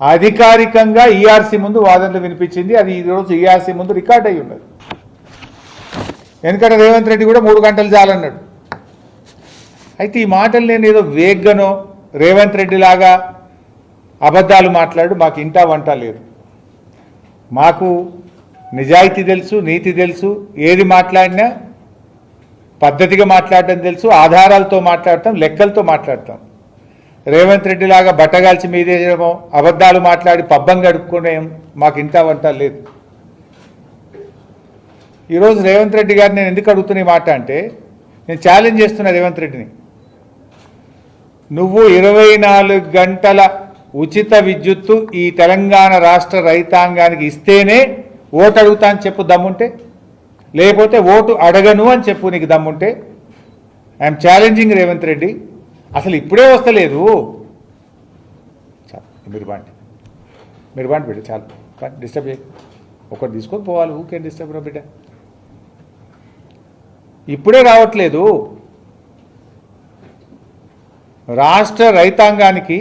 అధికారికంగా ఈఆర్సీ ముందు వాదనలు వినిపించింది. అది ఈరోజు ఈఆర్సీ ముందు రికార్డ్ అయి ఉన్నది. ఎందుకంటే రేవంత్ రెడ్డి కూడా 3 గంటలు చాలన్నాడు. అయితే ఈ మాటలు నేను ఏదో వేగ్గనో రేవంత్ రెడ్డి లాగా అబద్ధాలు మాట్లాడు మాకు ఇంటా వంట లేదు. మాకు నిజాయితీ తెలుసు, నీతి తెలుసు, ఏది మాట్లాడినా పద్ధతిగా మాట్లాడటం తెలుసు, ఆధారాలతో మాట్లాడతాం, లెక్కలతో మాట్లాడతాం. రేవంత్ రెడ్డి లాగా బట్టగాల్చి మీదేయడమో అబద్ధాలు మాట్లాడి పబ్బం గడుపుకునే మాకు ఇంటా వంట లేదు. ఈరోజు రేవంత్ రెడ్డి గారిని నేను ఎందుకు అడుగుతున్న ఈ మాట అంటే, నేను ఛాలెంజ్ చేస్తున్నా రేవంత్ రెడ్డిని. నువ్వు 24 గంటల ఉచిత విద్యుత్తు ఈ తెలంగాణ రాష్ట్ర రైతాంగానికి ఇస్తేనే ఓటు అడుగుతా అని చెప్పు దమ్ముంటే, లేకపోతే ఓటు అడగను అని చెప్పు నీకు దమ్ముంటే. I'm challenging Revanth Reddy. అసలు ఇప్పుడే వస్తలేదు. మీరు బాండి బిడ్డ, చాలు డిస్టర్బ్ చేయ, ఒకటి తీసుకొని పోవాలి, ఊకే డిస్టర్బ్ రా బిడ్డ. ఇప్పుడే రావట్లేదు. రాష్ట్ర రైతాంగానికి